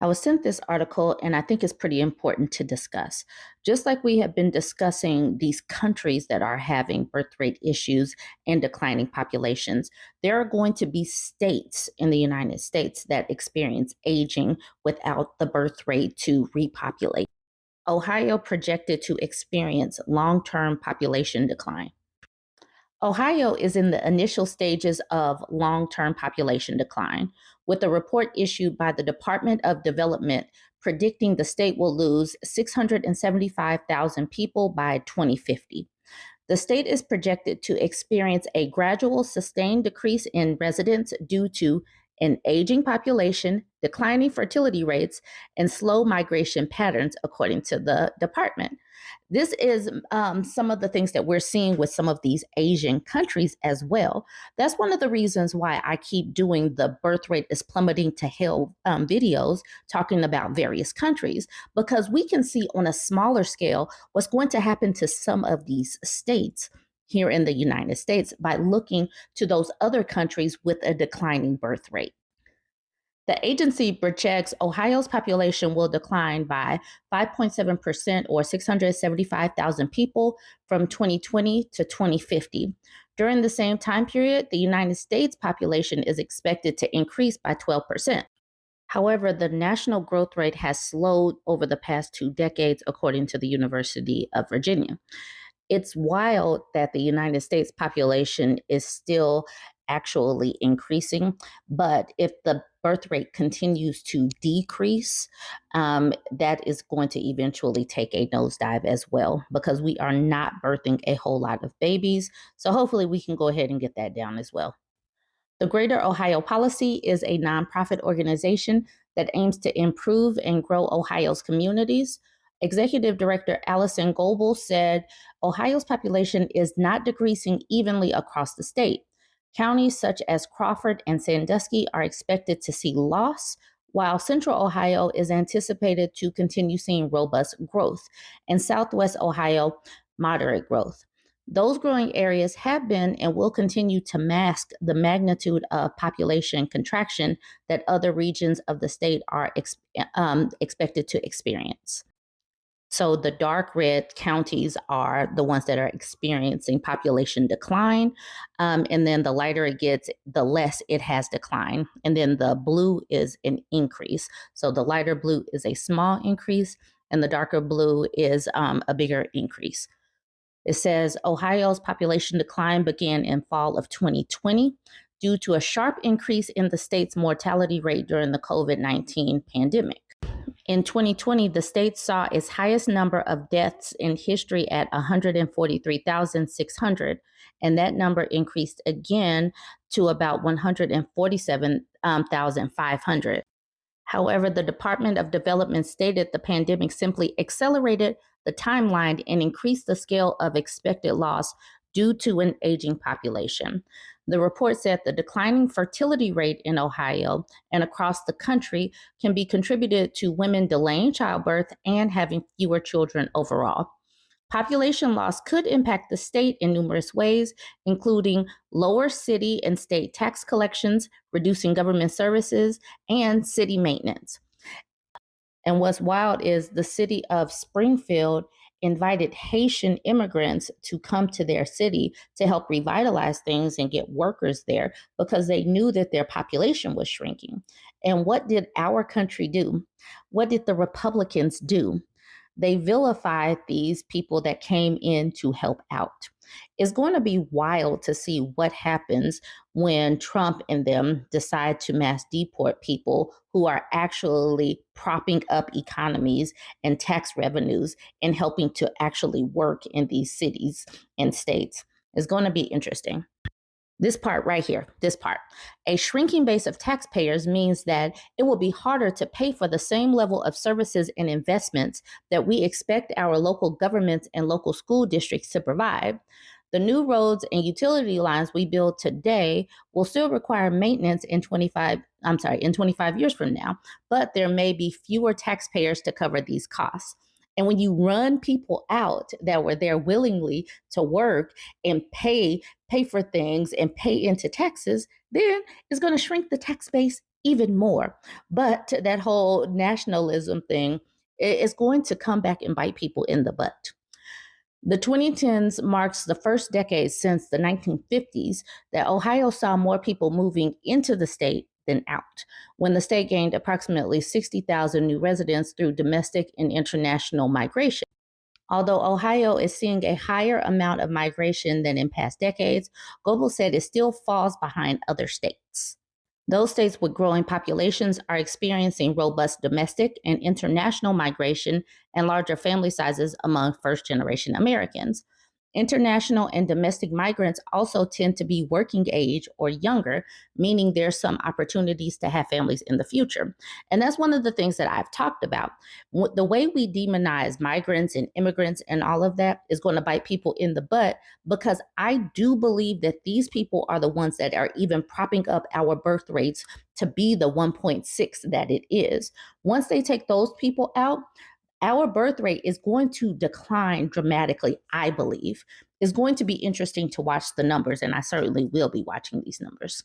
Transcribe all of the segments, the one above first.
I was sent this article, and I think it's pretty important to discuss. Just like we have been discussing these countries that are having birth rate issues and declining populations, there are going to be states in the United States that experience aging without the birth rate to repopulate. Ohio projected to experience long term population decline. Ohio is in the initial stages of long term population decline, with a report issued by the Department of Development predicting the state will lose 675,000 people by 2050. The state is projected to experience a gradual, sustained decrease in residents due to an aging population, declining fertility rates, and slow migration patterns, according to the department. This is some of the things that we're seeing with some of these Asian countries as well. That's one of the reasons why I keep doing the birth rate is plummeting to hell videos talking about various countries, because we can see on a smaller scale what's going to happen to some of these states here in the United States by looking to those other countries with a declining birth rate. The agency projects Ohio's population will decline by 5.7% or 675,000 people from 2020 to 2050. During the same time period, the United States population is expected to increase by 12%. However, the national growth rate has slowed over the past 2 decades, according to the University of Virginia. It's wild that the United States population is still actually increasing, but if the birth rate continues to decrease, that is going to eventually take a nosedive as well, because we are not birthing a whole lot of babies. So hopefully we can go ahead and get that down as well. The Greater Ohio Policy is a nonprofit organization that aims to improve and grow Ohio's communities. Executive Director Allison Goebel said Ohio's population is not decreasing evenly across the state. Counties such as Crawford and Sandusky are expected to see loss, while Central Ohio is anticipated to continue seeing robust growth, and Southwest Ohio, moderate growth. Those growing areas have been and will continue to mask the magnitude of population contraction that other regions of the state are expected to experience. So the dark red counties are the ones that are experiencing population decline. And then the lighter it gets, the less it has declined. And then the blue is an increase. So the lighter blue is a small increase, and the darker blue is a bigger increase. It says Ohio's population decline began in fall of 2020 due to a sharp increase in the state's mortality rate during the COVID-19 pandemic. In 2020, the state saw its highest number of deaths in history at 143,600, and that number increased again to about 147,500. However, the Department of Development stated the pandemic simply accelerated the timeline and increased the scale of expected loss due to an aging population. The report said the declining fertility rate in Ohio and across the country can be contributed to women delaying childbirth and having fewer children overall. Population loss could impact the state in numerous ways, including lower city and state tax collections, reducing government services, and city maintenance. And what's wild is the city of Springfield invited Haitian immigrants to come to their city to help revitalize things and get workers there because they knew that their population was shrinking. And what did our country do? What did the Republicans do? They vilified these people that came in to help out. It's going to be wild to see what happens when Trump and them decide to mass deport people who are actually propping up economies and tax revenues and helping to actually work in these cities and states. It's going to be interesting. This part right here, this part. A shrinking base of taxpayers means that it will be harder to pay for the same level of services and investments that we expect our local governments and local school districts to provide. The new roads and utility lines we build today will still require maintenance in 25 years from now, but there may be fewer taxpayers to cover these costs. And when you run people out that were there willingly to work and pay for things and pay into taxes, then it's going to shrink the tax base even more. But that whole nationalism thing is going to come back and bite people in the butt. The 2010s marks the first decade since the 1950s that Ohio saw more people moving into the state than out, when the state gained approximately 60,000 new residents through domestic and international migration. Although Ohio is seeing a higher amount of migration than in past decades, Goebel said it still falls behind other states. Those states with growing populations are experiencing robust domestic and international migration and larger family sizes among first generation Americans. International and domestic migrants also tend to be working age or younger, meaning there's some opportunities to have families in the future. And that's one of the things that I've talked about. The way we demonize migrants and immigrants and all of that is going to bite people in the butt, because I do believe that these people are the ones that are even propping up our birth rates to be the 1.6 that it is. Once they take those people out, our birth rate is going to decline dramatically, I believe. It's going to be interesting to watch the numbers, and I certainly will be watching these numbers.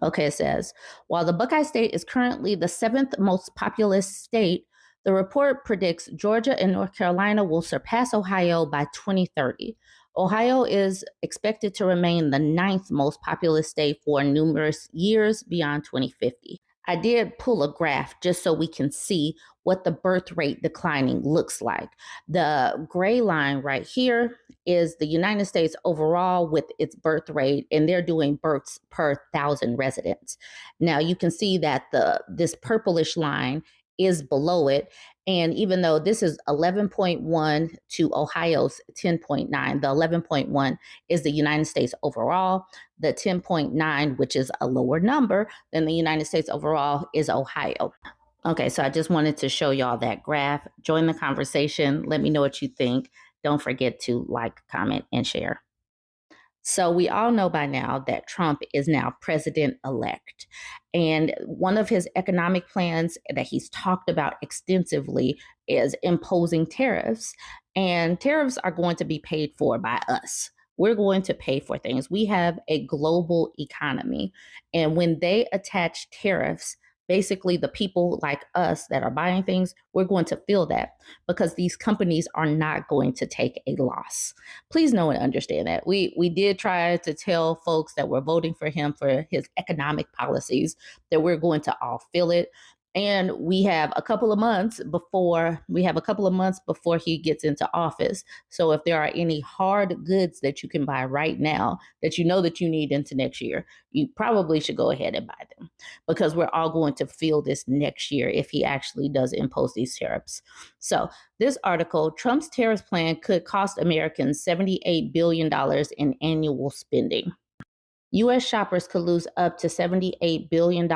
Okay, it says, while the Buckeye State is currently the seventh most populous state, the report predicts Georgia and North Carolina will surpass Ohio by 2030. Ohio is expected to remain the ninth most populous state for numerous years beyond 2050. I did pull a graph just so we can see what the birth rate declining looks like. The gray line right here is the United States overall with its birth rate, and they're doing births per 1,000 residents. Now you can see that this purplish line is below it. And even though this is 11.1 to Ohio's 10.9, the 11.1 is the United States overall. The 10.9, which is a lower number than the United States overall, is Ohio. Okay, so I just wanted to show y'all that graph. Join the conversation. Let me know what you think. Don't forget to like, comment, and share. So we all know by now that Trump is now president-elect. And one of his economic plans that he's talked about extensively is imposing tariffs. And tariffs are going to be paid for by us. We're going to pay for things. We have a global economy. And when they attach tariffs, basically the people like us that are buying things, we're going to feel that, because these companies are not going to take a loss. Please know and understand that. We did try to tell folks that were voting for him for his economic policies that we're going to all feel it. And we have a couple of months before he gets into office. So if there are any hard goods that you can buy right now that you know that you need into next year, you probably should go ahead and buy them, because we're all going to feel this next year if he actually does impose these tariffs. So this article, Trump's tariff plan could cost Americans $78 billion in annual spending. U.S. shoppers could lose up to $78 billion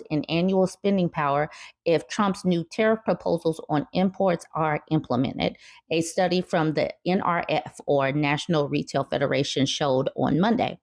in annual spending power if Trump's new tariff proposals on imports are implemented, a study from the NRF, or National Retail Federation, showed on Monday.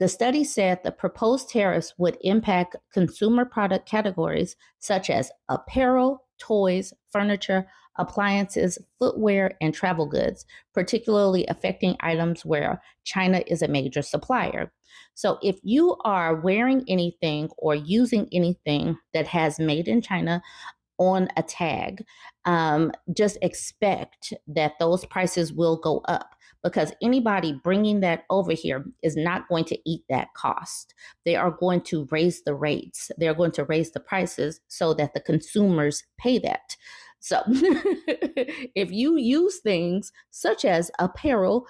The study said the proposed tariffs would impact consumer product categories such as apparel, toys, furniture, appliances, footwear, and travel goods, particularly affecting items where China is a major supplier. So if you are wearing anything or using anything that has made in China on a tag, just expect that those prices will go up, because anybody bringing that over here is not going to eat that cost. They are going to raise the rates. They're going to raise the prices so that the consumers pay that. So if you use things such as apparel,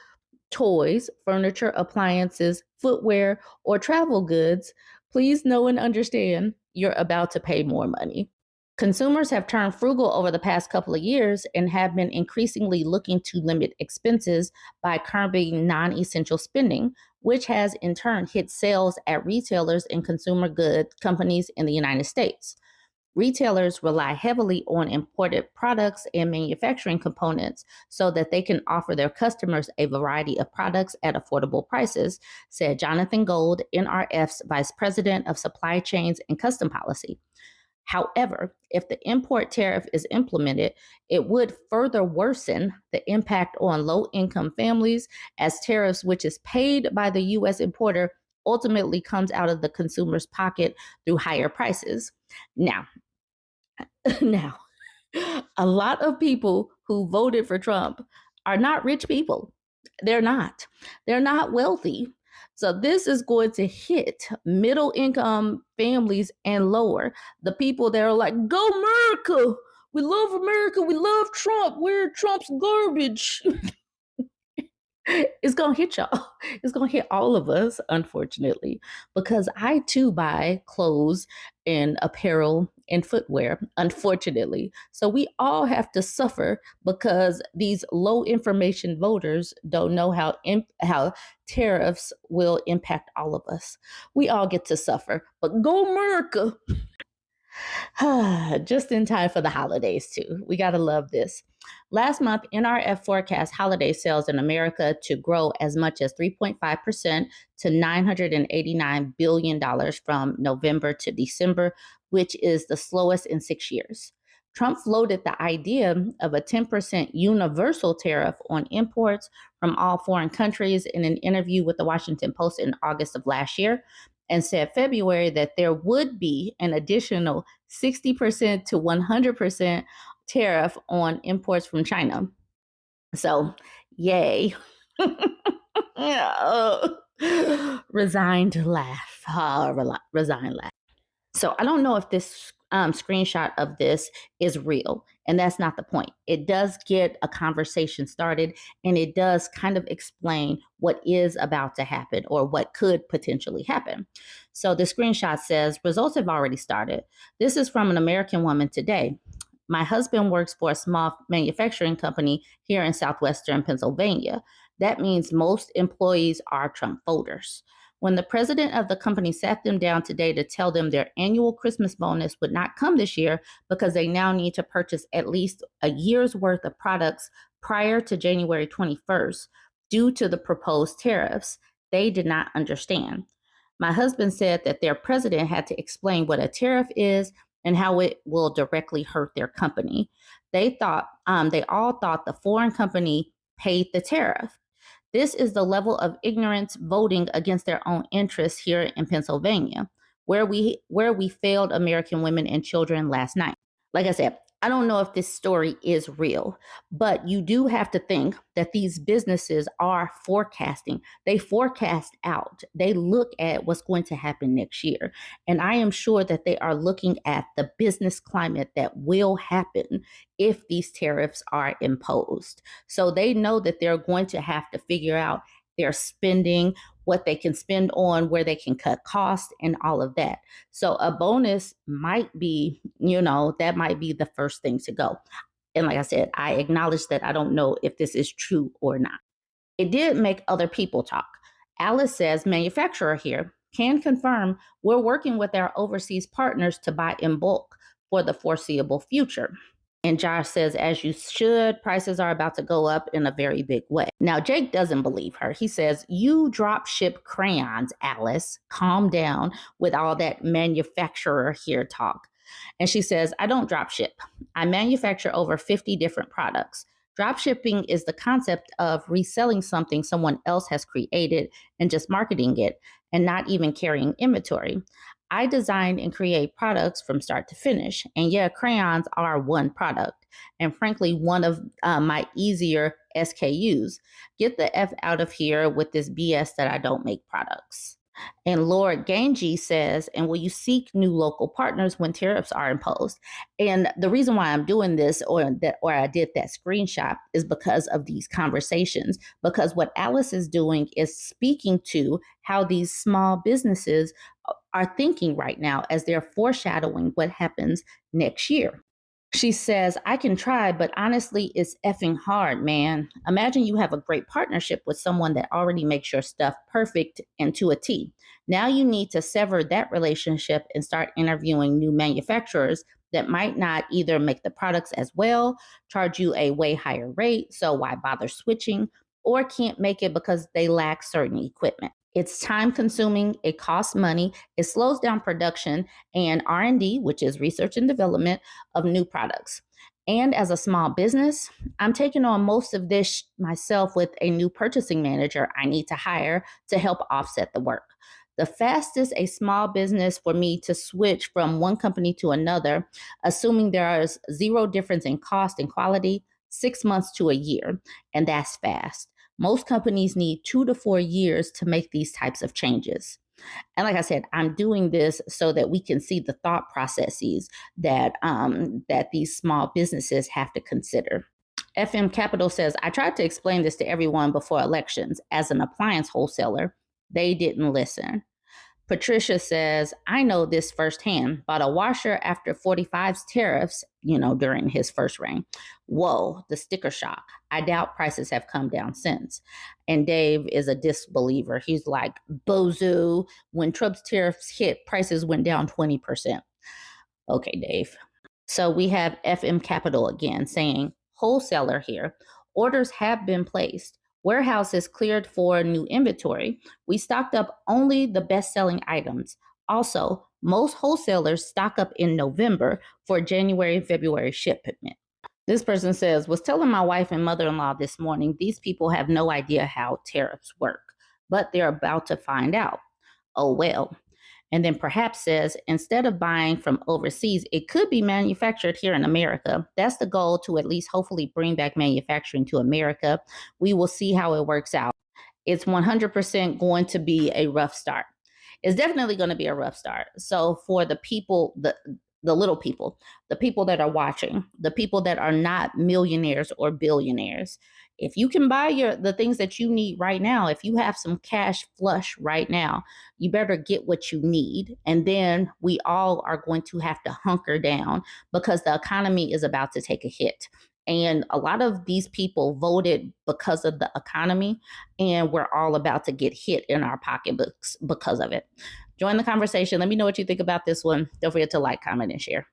toys, furniture, appliances, footwear, or travel goods, please know and understand you're about to pay more money. Consumers have turned frugal over the past couple of years and have been increasingly looking to limit expenses by curbing non-essential spending, which has in turn hit sales at retailers and consumer goods companies in the United States. Retailers rely heavily on imported products and manufacturing components so that they can offer their customers a variety of products at affordable prices, said Jonathan Gold, NRF's Vice President of Supply Chains and Custom Policy. However, if the import tariff is implemented, it would further worsen the impact on low-income families, as tariffs, which is paid by the U.S. importer, ultimately comes out of the consumer's pocket through higher prices. Now, now, a lot of people who voted for Trump are not rich people. They're not. They're not wealthy. So this is going to hit middle income families and lower. The people that are like, go America. We love America. We love Trump. We're Trump's garbage. It's gonna hit y'all. It's gonna hit all of us, unfortunately, because I too buy clothes and apparel and footwear, unfortunately. So we all have to suffer because these low information voters don't know how tariffs will impact all of us. We all get to suffer, but go America. Just in time for the holidays, too. We got to love this. Last month, NRF forecast holiday sales in America to grow as much as 3.5% to $989 billion from November to December, which is the slowest in 6 years. Trump floated the idea of a 10% universal tariff on imports from all foreign countries in an interview with the Washington Post in August of last year, and said February that there would be an additional 60% to 100% tariff on imports from China. So, yay. Resigned laugh. Resigned laugh. So I don't know if this screenshot of this is real, and that's not the point. It does get a conversation started, and it does kind of explain what is about to happen or what could potentially happen. So the screenshot says, results have already started. This is from an American woman today. My husband works for a small manufacturing company here in southwestern Pennsylvania. That means most employees are Trump voters. When the president of the company sat them down today to tell them their annual Christmas bonus would not come this year because they now need to purchase at least a year's worth of products prior to January 21st due to the proposed tariffs, they did not understand. My husband said that their president had to explain what a tariff is and how it will directly hurt their company. They all thought the foreign company paid the tariff. This is the level of ignorance voting against their own interests here in Pennsylvania, where we failed American women and children last night. Like I said, I don't know if this story is real, but you do have to think that these businesses are forecasting. They forecast out. They look at what's going to happen next year. And I am sure that they are looking at the business climate that will happen if these tariffs are imposed. So they know that they're going to have to figure out their spending, what they can spend on, where they can cut costs, and all of that. So a bonus might be, that might be the first thing to go. And like I said, I acknowledge that I don't know if this is true or not. It did make other people talk. Alice says, manufacturer here, can confirm we're working with our overseas partners to buy in bulk for the foreseeable future. And Josh says, as you should, prices are about to go up in a very big way. Now, Jake doesn't believe her. He says, you drop ship crayons, Alice. Calm down with all that manufacturer here talk. And she says, I don't drop ship. I manufacture over 50 different products. Drop shipping is the concept of reselling something someone else has created and just marketing it and not even carrying inventory. I design and create products from start to finish. And yeah, crayons are one product. And frankly, one of my easier SKUs. Get the F out of here with this BS that I don't make products. And Lord Ganji says, and will you seek new local partners when tariffs are imposed? And the reason why I'm doing this or I did that screenshot is because of these conversations, because what Alice is doing is speaking to how these small businesses are thinking right now as they're foreshadowing what happens next year. She says, I can try, but honestly, it's effing hard, man. Imagine you have a great partnership with someone that already makes your stuff perfect and to a T. Now you need to sever that relationship and start interviewing new manufacturers that might not either make the products as well, charge you a way higher rate, so why bother switching, or can't make it because they lack certain equipment. It's time consuming, it costs money, it slows down production and R&D, which is research and development of new products. And as a small business, I'm taking on most of this myself with a new purchasing manager I need to hire to help offset the work. The fastest a small business for me to switch from one company to another, assuming there is zero difference in cost and quality, 6 months to a year. And that's fast. Most companies need 2 to 4 years to make these types of changes. And like I said, I'm doing this so that we can see the thought processes that these small businesses have to consider. FM Capital says, I tried to explain this to everyone before elections. As an appliance wholesaler, they didn't listen. Patricia says, I know this firsthand. Bought a washer after 45's tariffs, during his first reign. Whoa, the sticker shock. I doubt prices have come down since. And Dave is a disbeliever. He's like, bozo. When Trump's tariffs hit, prices went down 20%. Okay, Dave. So we have FM Capital again saying, wholesaler here. Orders have been placed. Warehouses cleared for new inventory. We stocked up only the best-selling items. Also, most wholesalers stock up in November for January and February shipment. This person says, was telling my wife and mother-in-law this morning, these people have no idea how tariffs work, but they're about to find out. Oh, well. And then perhaps says, instead of buying from overseas, it could be manufactured here in America. That's the goal, to at least hopefully bring back manufacturing to America. We will see how it works out. It's 100% going to be a rough start. It's definitely going to be a rough start. So for the people, the little people, the people that are watching, the people that are not millionaires or billionaires, if you can buy the things that you need right now, if you have some cash flush right now, you better get what you need. And then we all are going to have to hunker down because the economy is about to take a hit. And a lot of these people voted because of the economy, and we're all about to get hit in our pocketbooks because of it. Join the conversation. Let me know what you think about this one. Don't forget to like, comment, and share.